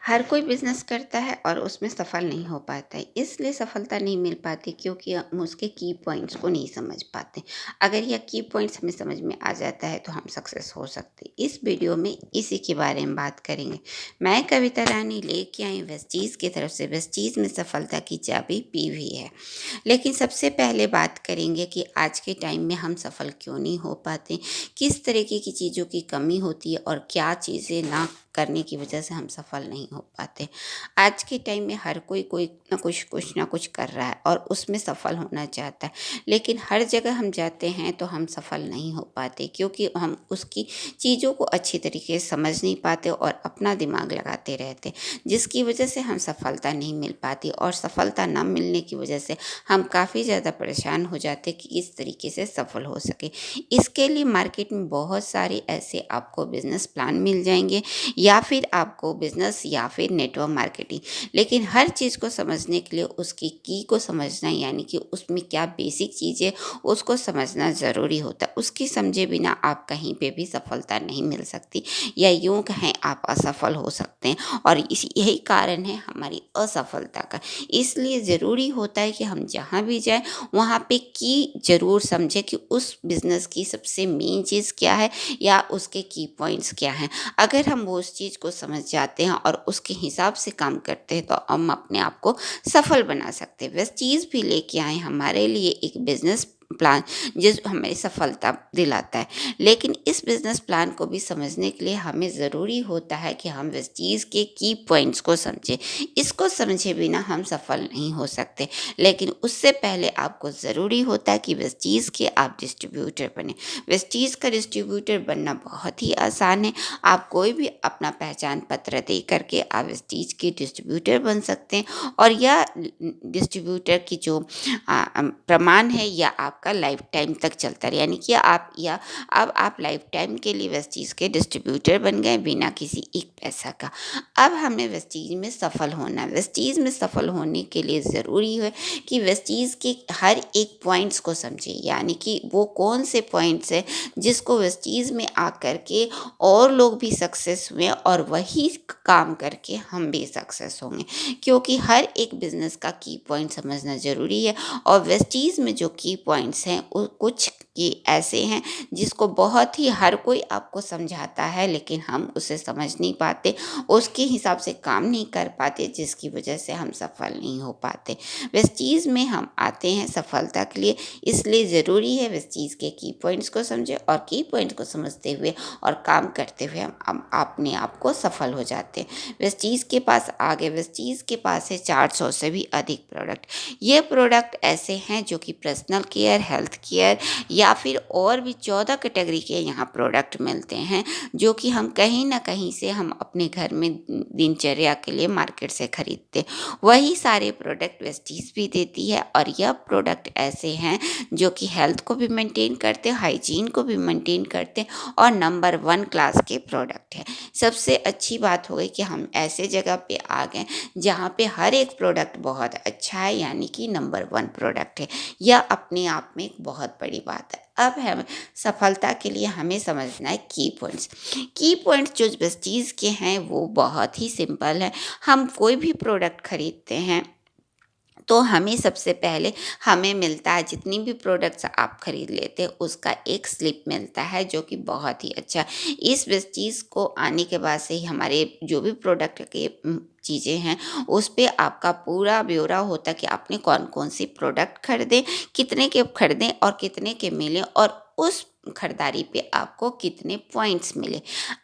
हर कोई बिज़नेस करता है और उसमें सफल नहीं हो पाता है। इसलिए सफलता नहीं मिल पाती क्योंकि हम उसके की पॉइंट्स को नहीं समझ पाते। अगर यह की पॉइंट्स हमें समझ में आ जाता है तो हम सक्सेस हो सकते हैं। इस वीडियो में इसी के बारे में बात करेंगे। मैं कविता रानी लेके आई वेस्टीज़ की तरफ से। वेस्टीज़ में सफलता की चाबी पीवी है। लेकिन सबसे पहले बात करेंगे कि आज के टाइम में हम सफल क्यों नहीं हो पाते, किस तरीके की चीज़ों की कमी होती है और क्या चीज़ें ना करने की वजह से हम सफल नहीं हो पाते। आज के टाइम में हर कोई ना कुछ कर रहा है और उसमें सफल होना चाहता है। लेकिन हर जगह हम जाते हैं तो हम सफल नहीं हो पाते क्योंकि हम उसकी चीज़ों को अच्छी तरीके से समझ नहीं पाते और अपना दिमाग लगाते रहते, जिसकी वजह से हम सफलता नहीं मिल पाती और सफलता ना मिलने की वजह से हम काफ़ी ज़्यादा परेशान हो जाते कि किस तरीके से सफल हो सके। इसके लिए मार्केट में बहुत सारे ऐसे आपको बिज़नेस प्लान मिल जाएँगे या फिर आपको बिज़नेस या फिर नेटवर्क मार्केटिंग। लेकिन हर चीज़ को समझने के लिए उसकी की को समझना, यानी कि उसमें क्या बेसिक चीज़ है उसको समझना ज़रूरी होता है। उसकी समझे बिना आप कहीं पे भी सफलता नहीं मिल सकती, या यूँ कहें आप असफल हो सकते हैं और यही कारण है हमारी असफलता का। इसलिए ज़रूरी होता है कि हम जहाँ भी जाएँ वहाँ पे की ज़रूर समझें कि उस बिज़नेस की सबसे मेन चीज़ क्या है या उसके की पॉइंट्स क्या हैं। अगर हम वो उस चीज़ को समझ जाते हैं और उसके हिसाब से काम करते हैं तो हम अपने आप को सफल बना सकते हैं। बस चीज़ भी लेके आए हमारे लिए एक बिज़नेस प्लान जो हमें सफलता दिलाता है। लेकिन इस बिज़नेस प्लान को भी समझने के लिए हमें ज़रूरी होता है कि हम इस चीज़ के की पॉइंट्स को समझें। इसको समझे बिना हम सफल नहीं हो सकते। लेकिन उससे पहले आपको ज़रूरी होता है कि इस चीज़ के आप डिस्ट्रीब्यूटर बने। वेस्टीज़ का डिस्ट्रीब्यूटर बनना बहुत ही आसान है। आप कोई भी अपना पहचान पत्र दे करके आप वेस्टीज़ के डिस्ट्रीब्यूटर बन सकते हैं और यह डिस्ट्रीब्यूटर की जो प्रमाण है या आपका लाइफ टाइम तक चलता रहे, यानी कि अब आप लाइफ टाइम के लिए वेस्टीज़ के डिस्ट्रीब्यूटर बन गए बिना किसी एक पैसा का। अब हमें वेस्टीज़ में सफल होना है। वेस्टीज़ में सफल होने के लिए ज़रूरी है कि वेस्टीज़ के हर एक पॉइंट्स को समझें, यानी कि वो कौन से पॉइंट्स हैं जिसको वेस्टीज़ में आकर के और लोग भी सक्सेस हुए और वही काम करके हम भी सक्सेस होंगे। क्योंकि हर एक बिज़नेस का की पॉइंट समझना ज़रूरी है और वेस्टीज़ में जो की पॉइंट्स हैं वो कुछ की ऐसे हैं जिसको बहुत ही हर कोई आपको समझाता है, लेकिन हम उसे समझ नहीं पाते, उसके हिसाब से काम नहीं कर पाते, जिसकी वजह से हम सफल नहीं हो पाते। वेस्टीज़ में हम आते हैं सफलता के लिए, इसलिए ज़रूरी है वेस्टीज़ के की पॉइंट्स को समझें और की पॉइंट को समझते हुए और काम करते हुए हम अपने आप को सफल हो जाते हैं। वेस्टीज़ के पास आगे वेस्टीज़ के पास है 400 से भी अधिक प्रोडक्ट। ये प्रोडक्ट ऐसे हैं जो कि पर्सनल केयर, हेल्थ केयर या फिर और भी 14 कैटेगरी के यहाँ प्रोडक्ट मिलते हैं, जो कि हम कहीं न कहीं से हम अपने घर में दिनचर्या के लिए मार्केट से खरीदते। वही सारे प्रोडक्ट वेस्टीज़ भी देती है और यह प्रोडक्ट ऐसे हैं जो कि हेल्थ को भी मेंटेन करते हैं, हाइजीन को भी मेंटेन करते हैं और नंबर 1 क्लास के प्रोडक्ट है। सबसे अच्छी बात हो गई कि हम ऐसे जगह पे आ गए जहाँ पे हर एक प्रोडक्ट बहुत अच्छा है, यानी कि नंबर 1 प्रोडक्ट है। यह अपने आप में एक बहुत बड़ी बात है। अब हम सफलता के लिए हमें समझना है की पॉइंट्स। की पॉइंट्स जो वेस्टीज़ के हैं वो बहुत ही सिंपल है। हम कोई भी प्रोडक्ट खरीदते हैं तो हमें सबसे पहले हमें मिलता है, जितनी भी प्रोडक्ट्स आप खरीद लेते हैं उसका एक स्लिप मिलता है जो कि बहुत ही अच्छा है। इस वेस्टीज़ को आने के बाद से ही हमारे जो भी प्रोडक्ट के चीज़ें हैं उस पे आपका पूरा ब्यौरा होता है कि आपने कौन-कौन सी प्रोडक्ट खरीदे, कितने के खरीदें और कितने के मिले और उस खरीदारी पे आपको कितने पॉइंट्स मिले।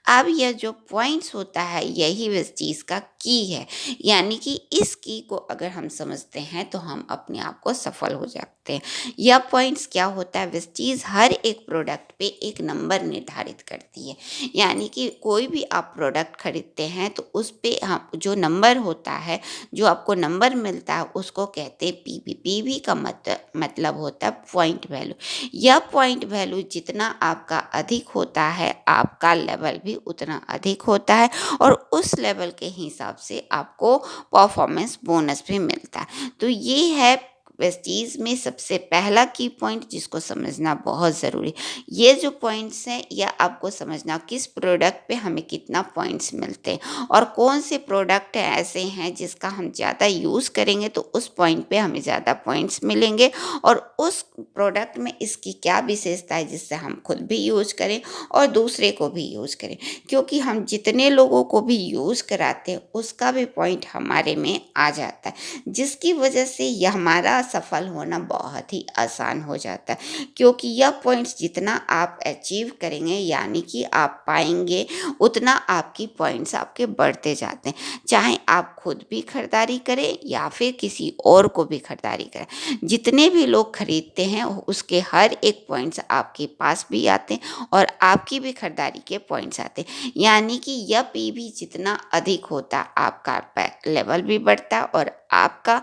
अब यह जो पॉइंट्स होता है यही वेस्टीज़ का की है, यानी कि इस की को अगर हम समझते हैं तो हम अपने आप को सफल हो जाते हैं। यह पॉइंट्स क्या होता है, वेस्टीज हर एक प्रोडक्ट पे एक नंबर निर्धारित करती है, यानी कि कोई भी आप प्रोडक्ट खरीदते हैं तो उस पे हम जो नंबर होता है, जो आपको नंबर मिलता है उसको कहते हैं पीवी। पीवी का मतलब होता है पॉइंट वैल्यू। यह पॉइंट वैल्यू जितना आपका अधिक होता है आपका लेवल भी उतना अधिक होता है और उस लेवल के हिसाब से आपको परफॉर्मेंस बोनस भी मिलता है। तो ये है वेस्टीज में सबसे पहला की पॉइंट जिसको समझना बहुत ज़रूरी, ये जो पॉइंट्स हैं ये आपको समझना किस प्रोडक्ट पे हमें कितना पॉइंट्स मिलते हैं और कौन से प्रोडक्ट ऐसे हैं जिसका हम ज़्यादा यूज़ करेंगे तो उस पॉइंट पे हमें ज़्यादा पॉइंट्स मिलेंगे, और उस प्रोडक्ट में इसकी क्या विशेषता है जिससे हम खुद भी यूज़ करें और दूसरे को भी यूज़ करें, क्योंकि हम जितने लोगों को भी यूज़ कराते हैं उसका भी पॉइंट हमारे में आ जाता है, जिसकी वजह से यह हमारा सफल होना बहुत ही आसान हो जाता है, क्योंकि यह पॉइंट्स जितना आप अचीव करेंगे यानी कि आप पाएंगे उतना आपकी पॉइंट्स आपके बढ़ते जाते हैं, चाहे आप खुद भी खरीदारी करें या फिर किसी और को भी खरीदारी करें। जितने भी लोग खरीदते हैं उसके हर एक पॉइंट्स आपके पास भी आते हैं और आपकी भी खरीदारी के पॉइंट्स आते हैं, यानी कि यह पीवी जितना अधिक होता आपका लेवल भी बढ़ता और आपका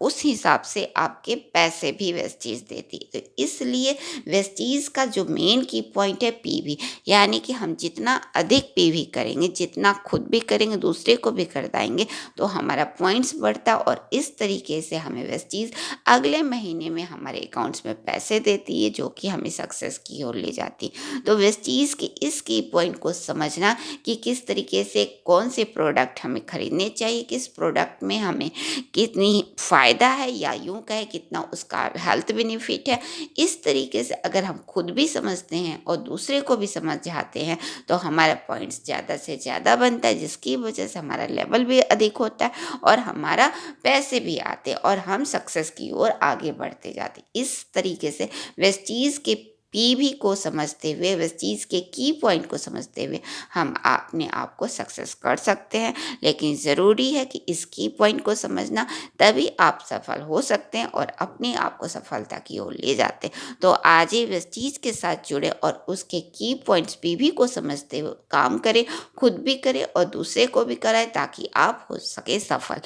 उस हिसाब से आपके पैसे भी वेस्टीज देती है। तो इसलिए वेस्टीज का जो मेन की पॉइंट है पीवी, यानी कि हम जितना अधिक पीवी करेंगे, जितना खुद भी करेंगे दूसरे को भी खरीदाएंगे तो हमारा पॉइंट्स बढ़ता और इस तरीके से हमें वेस्टीज अगले महीने में हमारे अकाउंट्स में पैसे देती है जो कि हमें सक्सेस की ओर ले जाती है। तो वेस्टीज की इस की पॉइंट को समझना कि किस तरीके से कौन से प्रोडक्ट हमें खरीदने चाहिए, किस प्रोडक्ट में हमें कितनी फ़ायदा है या यूँ कहें कितना उसका हेल्थ बेनिफिट है, इस तरीके से अगर हम खुद भी समझते हैं और दूसरे को भी समझ जाते हैं तो हमारा पॉइंट्स ज़्यादा से ज़्यादा बनता है, जिसकी वजह से हमारा लेवल भी अधिक होता है और हमारा पैसे भी आते हैं और हम सक्सेस की ओर आगे बढ़ते जाते हैं। इस तरीके से वेस्टीज के पीवी को समझते हुए, वेस्टीज के की पॉइंट को समझते हुए हम अपने आप को सक्सेस कर सकते हैं, लेकिन ज़रूरी है कि इस की पॉइंट को समझना, तभी आप सफल हो सकते हैं और अपने आप को सफलता की ओर ले जाते हैं। तो आज ही वेस्टीज के साथ जुड़े और उसके की पॉइंट्स पीवी को समझते हुए काम करें, खुद भी करें और दूसरे को भी कराएं ताकि आप हो सके सफल।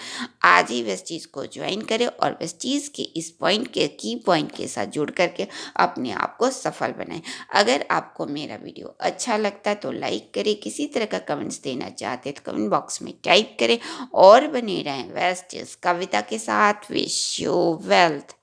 आज ही वेस्टीज को ज्वाइन करें और वेस्टीज के इस पॉइंट के की पॉइंट के साथ जुड़ करके अपने आप को सफल बनाएं। अगर आपको मेरा वीडियो अच्छा लगता है तो लाइक करें, किसी तरह का कमेंट्स देना चाहते हैं तो कमेंट बॉक्स में टाइप करें और बने रहें वेस्टीज कविता के साथ। Wish you wealth.